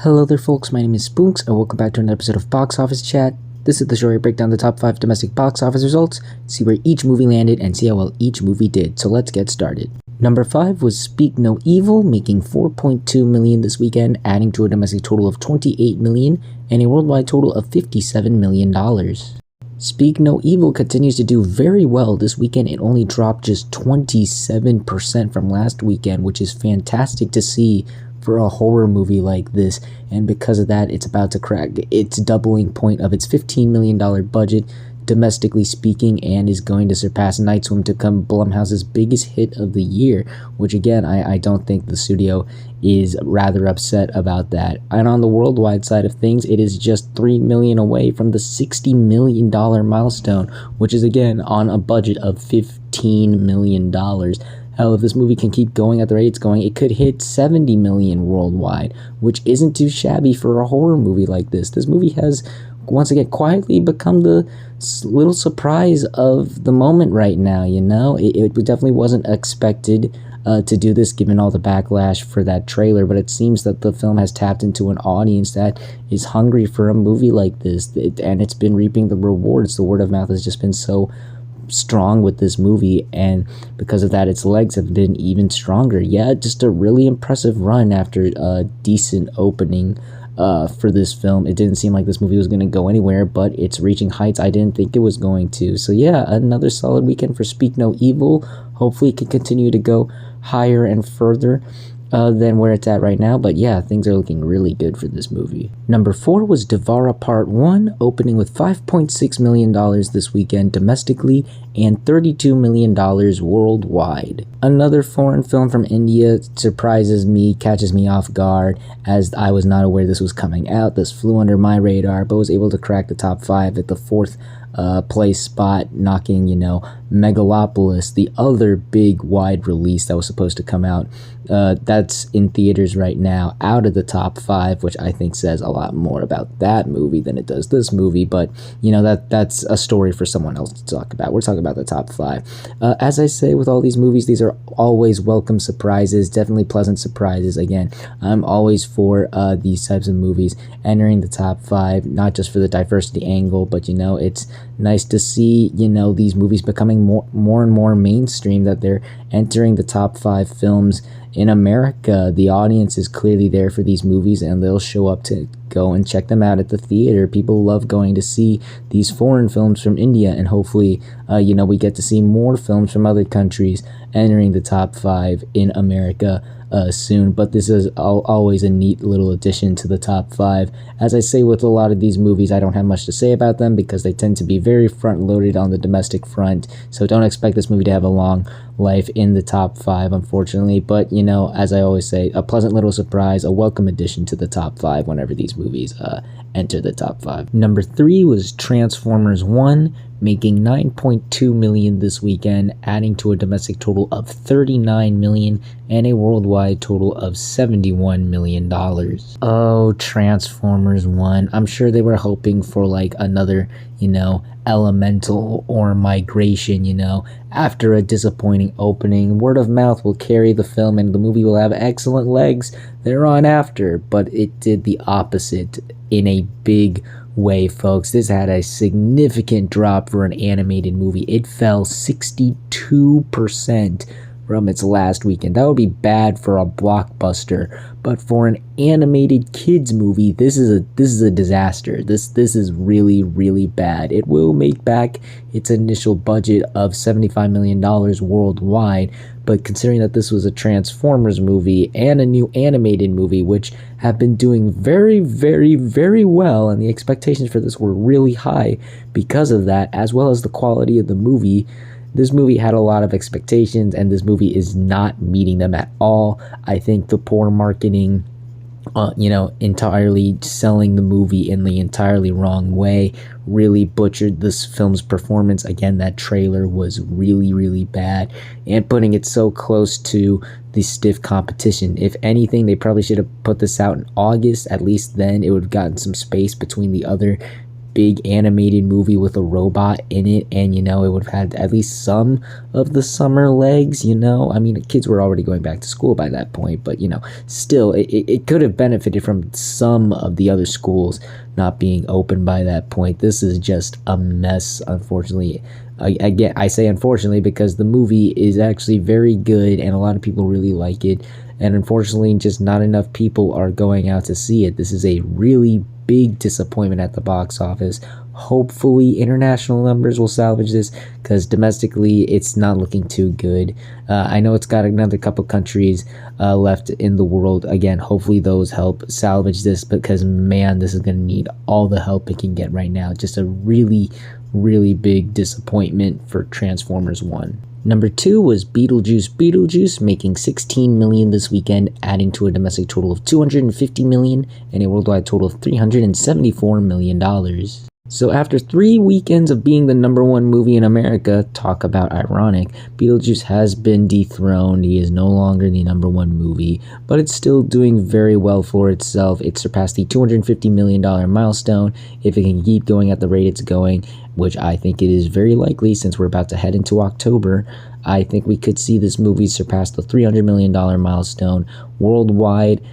Hello there folks, my name is Spoonks and welcome back to another episode of Box Office Chat. This is the show where I break down the top 5 domestic box office results, see where each movie landed, and see how well each movie did. So let's get started. Number 5 was Speak No Evil, making $4.2 million this weekend, adding to a domestic total of $28 million and a worldwide total of $57 million. Speak No Evil continues to do very well this weekend. It only dropped just 27% from last weekend, which is fantastic to see for a horror movie like this, and because of that, it's about to crack its doubling point of its $15 million budget, domestically speaking, and is going to surpass Night Swim to become Blumhouse's biggest hit of the year, which again, I don't think the studio is rather upset about that. And on the worldwide side of things, it is just $3 million away from the $60 million milestone, which is again on a budget of $15 million. Hell, if this movie can keep going at the rate it's going, it could hit $70 million worldwide, which isn't too shabby for a horror movie like this. This movie has, once again, quietly become the little surprise of the moment right now, you know? It definitely wasn't expected to do this given all the backlash for that trailer, but it seems that the film has tapped into an audience that is hungry for a movie like this, and it's been reaping the rewards. The word of mouth has just been so strong with this movie, and because of that, its legs have been even stronger. Yeah, just a really impressive run after a decent opening for this film. It didn't seem like this movie was going to go anywhere, but it's reaching heights I didn't think it was going to. So yeah, another solid weekend for Speak No Evil. Hopefully it can continue to go higher and further than where it's at right now, but yeah, things are looking really good for this movie. Number 4 was Devara Part 1, opening with $5.6 million this weekend domestically and $32 million worldwide. Another foreign film from India surprises me, catches me off guard, as I was not aware this was coming out. This flew under my radar, but was able to crack the top 5 at the 4th place spot, knocking, Megalopolis, the other big wide release that was supposed to come out. That's in theaters right now, out of the top 5, which I think says a lot more about that movie than it does this movie, but that's a story for someone else to talk about. We're talking about the top 5. As I say with all these movies, these are always welcome surprises, definitely pleasant surprises. Again, I'm always for these types of movies entering the top 5, not just for the diversity angle, but it's nice to see these movies becoming more and more mainstream, that they're entering the top 5 films in America. The audience is clearly there for these movies, and they'll show up to go and check them out at the theater. People love going to see these foreign films from India, and hopefully we get to see more films from other countries entering the top 5 in America soon. But this is always a neat little addition to the top 5. As I say with a lot of these movies, I don't have much to say about them because they tend to be very front loaded on the domestic front, so don't expect this movie to have a long life in the top 5, unfortunately. But as I always say, a pleasant little surprise, a welcome addition to the top 5 whenever these movies enter the top 5. Number 3 was Transformers 1, making $9.2 million this weekend, adding to a domestic total of $39 million and a worldwide total of $71 million. Oh, Transformers 1. I'm sure they were hoping for like another, Elemental or Migration, after a disappointing opening. Word of mouth will carry the film and the movie will have excellent legs thereon after, but it did the opposite in a big way, folks. This had a significant drop for an animated movie. It fell 62% from its last weekend. That would be bad for a blockbuster, but for an animated kids movie, this is a disaster. This is really, really bad. It will make back its initial budget of $75 million worldwide, but considering that this was a Transformers movie and a new animated movie, which have been doing very, very, very well, and the expectations for this were really high because of that, as well as the quality of the movie, this movie had a lot of expectations, and this movie is not meeting them at all. I think the poor marketing, entirely selling the movie in the entirely wrong way, really butchered this film's performance. Again, that trailer was really, really bad, and putting it so close to the stiff competition. If anything, they probably should have put this out in August. At least then it would have gotten some space between the other big animated movie with a robot in it, and it would have had at least some of the summer legs. I mean, kids were already going back to school by that point, but still, it could have benefited from some of the other schools not being open by that point. This is just a mess, unfortunately. Again, I say unfortunately because the movie is actually very good and a lot of people really like it, and unfortunately just not enough people are going out to see it. This is a really big disappointment at the box office. Hopefully international numbers will salvage this, because domestically it's not looking too good. I know it's got another couple countries left in the world. Again, hopefully those help salvage this, because man, this is going to need all the help it can get right now. Just a really big disappointment for Transformers 1. Number 2 was Beetlejuice, making 16 million this weekend, adding to a domestic total of 250 million and a worldwide total of $374 million. So after 3 weekends of being the number 1 movie in America, talk about ironic, Beetlejuice has been dethroned. He is no longer the number 1 movie, but it's still doing very well for itself. It surpassed the $250 million milestone. If it can keep going at the rate it's going, which I think it is very likely since we're about to head into October, I think we could see this movie surpass the $300 million milestone worldwide.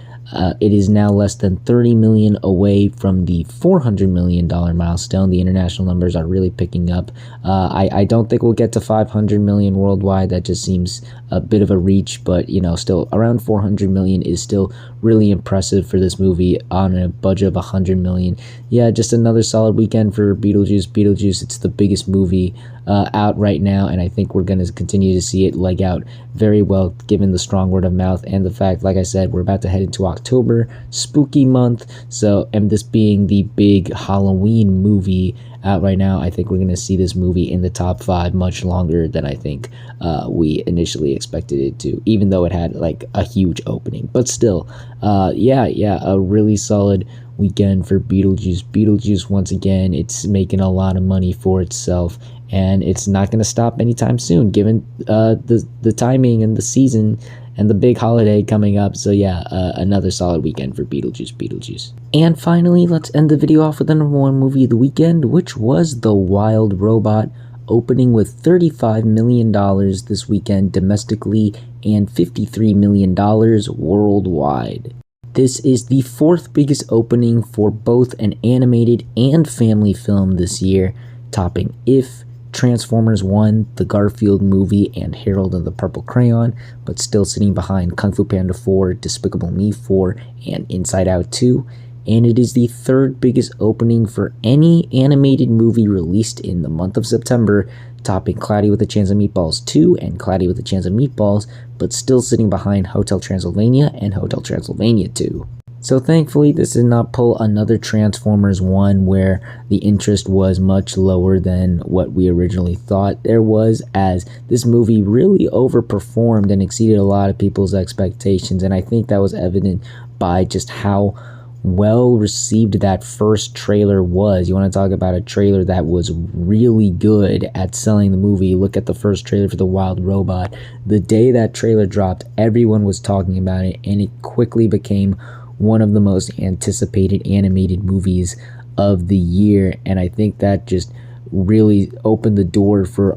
It is now less than 30 million away from the $400 million milestone. The international numbers are really picking up. I don't think we'll get to 500 million worldwide. That just seems a bit of a reach, but still around 400 million is still really impressive for this movie on a budget of 100 million. Yeah, just another solid weekend for Beetlejuice. It's the biggest movie out right now, and I think we're going to continue to see it leg out very well given the strong word of mouth and the fact, like I said, we're about to head into October, spooky month. So, and this being the big Halloween movie out right now, I think we're going to see this movie in the top 5 much longer than I think we initially expected it to, even though it had like a huge opening. But still, a really solid weekend for Beetlejuice once again. It's making a lot of money for itself, and it's not going to stop anytime soon given the timing and the season and the big holiday coming up. So another solid weekend for Beetlejuice. And finally, let's end the video off with the number 1 movie of the weekend, which was The Wild Robot, opening with $35 million this weekend domestically and $53 million worldwide. This is the 4th biggest opening for both an animated and family film this year, topping If, Transformers 1, the Garfield movie, and Harold and the Purple Crayon, but still sitting behind Kung Fu Panda 4, Despicable Me 4, and Inside Out 2. And it is the 3rd biggest opening for any animated movie released in the month of September, topping Cloudy with a Chance of Meatballs 2 and Cloudy with a Chance of Meatballs, but still sitting behind Hotel Transylvania and Hotel Transylvania 2. So thankfully, this did not pull another Transformers 1 where the interest was much lower than what we originally thought there was, as this movie really overperformed and exceeded a lot of people's expectations, and I think that was evident by just how well received that first trailer was. You want to talk about a trailer that was really good at selling the movie? Look at the first trailer for The Wild Robot. The day that trailer dropped, everyone was talking about it, and it quickly became one of the most anticipated animated movies of the year, and I think that just really opened the door for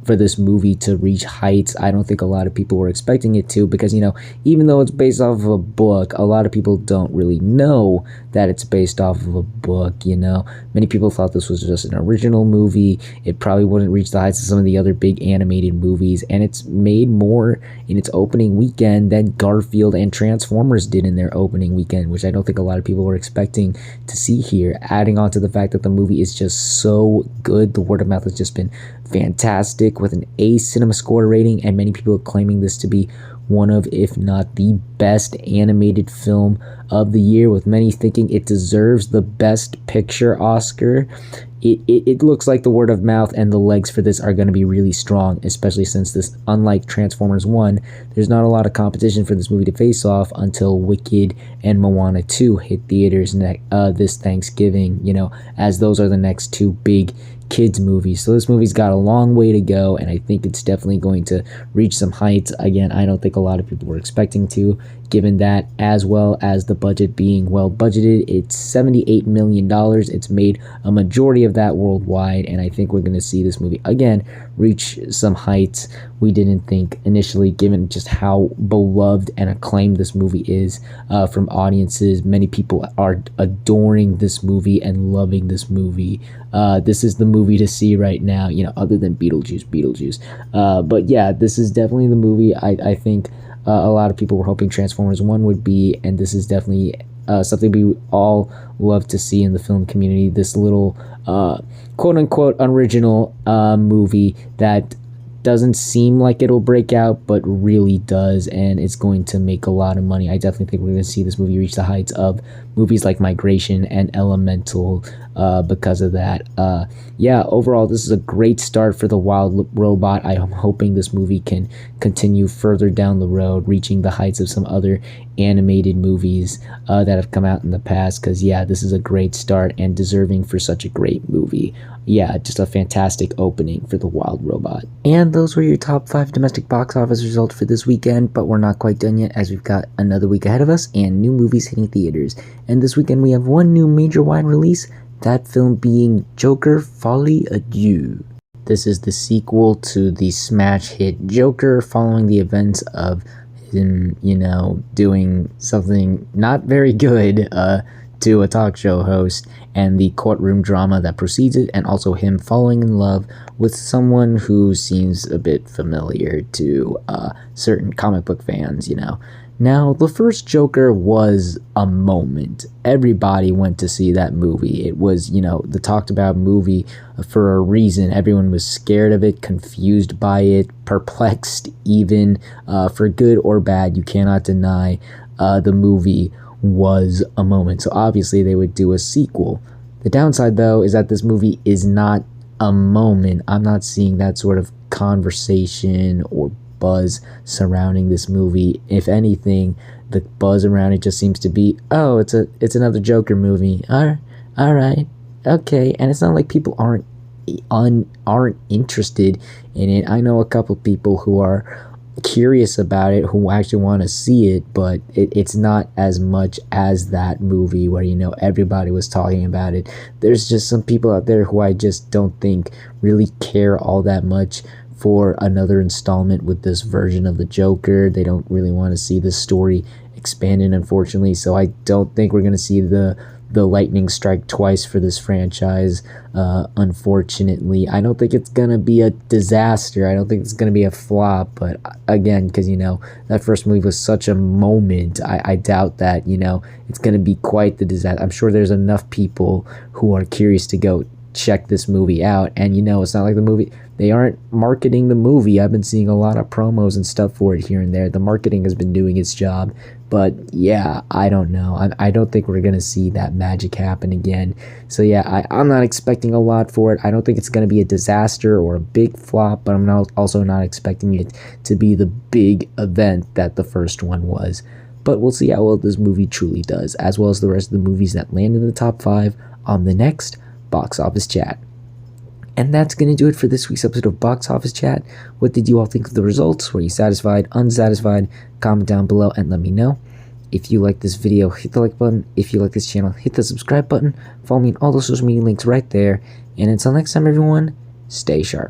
this movie to reach heights I don't think a lot of people were expecting it to, because even though it's based off of a book, a lot of people don't really know that it's based off of a book. Many people thought this was just an original movie. It probably wouldn't reach the heights of some of the other big animated movies, and it's made more in its opening weekend than Garfield and Transformers did in their opening weekend, which I don't think a lot of people were expecting to see here. Adding on to the fact that the movie is just so good, the word of mouth has just been fantastic, with an A Cinema Score rating, and many people are claiming this to be one of, if not the best animated film of the year, with many thinking it deserves the Best Picture Oscar. It looks like the word of mouth and the legs for this are going to be really strong, especially since this, unlike Transformers 1, there's not a lot of competition for this movie to face off until Wicked and Moana 2 hit theaters this Thanksgiving, as those are the next 2 big kids movies. So this movie's got a long way to go, and I think it's definitely going to reach some heights. Again, I don't think a lot of people were expecting to, given that, as well as the budget being well budgeted. It's $78 million. It's made a majority of that worldwide, and I think we're going to see this movie again reach some heights we didn't think initially, given just how beloved and acclaimed this movie is from audiences. Many people are adoring this movie and loving this movie. This is the movie to see right now, other than Beetlejuice. But yeah, this is definitely the movie I think a lot of people were hoping Transformers 1 would be, and this is definitely something we all love to see in the film community. This little quote-unquote original movie that doesn't seem like it'll break out, but really does, and it's going to make a lot of money. I definitely think we're going to see this movie reach the heights of movies like Migration and Elemental because of that. Yeah, overall, this is a great start for The Wild Robot. I am hoping this movie can continue further down the road, reaching the heights of some other animated movies that have come out in the past, because yeah, this is a great start and deserving for such a great movie. Yeah, just a fantastic opening for The Wild Robot. And those were your top 5 domestic box office results for this weekend, but we're not quite done yet, as we've got another week ahead of us and new movies hitting theaters. And this weekend we have one new major wide release, that film being Joker: Folie à Deux. This is the sequel to the smash hit Joker, following the events of him, doing something not very good to a talk show host, and the courtroom drama that precedes it, and also him falling in love with someone who seems a bit familiar to certain comic book fans, Now, the first Joker was a moment. Everybody went to see that movie. It was, the talked about movie for a reason. Everyone was scared of it, confused by it, perplexed even, for good or bad. You cannot deny the movie was a moment. So obviously they would do a sequel. The downside, though, is that this movie is not a moment. I'm not seeing that sort of conversation or buzz surrounding this movie. If anything, the buzz around it just seems to be, oh, it's another Joker movie. All right, okay. And it's not like people aren't interested in it. I know a couple people who are curious about it, who actually want to see it, but it's not as much as that movie where everybody was talking about it. There's just some people out there who I just don't think really care all that much for another installment with this version of the Joker. They don't really want to see this story expanded, unfortunately, so I don't think we're going to see the lightning strike twice for this franchise, unfortunately. I don't think it's going to be a disaster. I don't think it's going to be a flop, but again, because, that first movie was such a moment, I doubt that, it's going to be quite the disaster. I'm sure there's enough people who are curious to go check this movie out, and it's not like the movie, they aren't marketing the movie. I've been seeing a lot of promos and stuff for it here and there. The marketing has been doing its job, but yeah, I don't know. I don't think we're gonna see that magic happen again. So yeah, I'm not expecting a lot for it. I don't think it's gonna be a disaster or a big flop, but I'm also not expecting it to be the big event that the first one was. But we'll see how well this movie truly does, as well as the rest of the movies that land in the top 5 on the next Box Office Chat. And that's going to do it for this week's episode of Box Office Chat. What did you all think of the results? Were you satisfied, unsatisfied? Comment down below and let me know. If you like this video, hit the like button. If you like this channel, hit the subscribe button. Follow me on all those social media links right there. And until next time, everyone, stay sharp.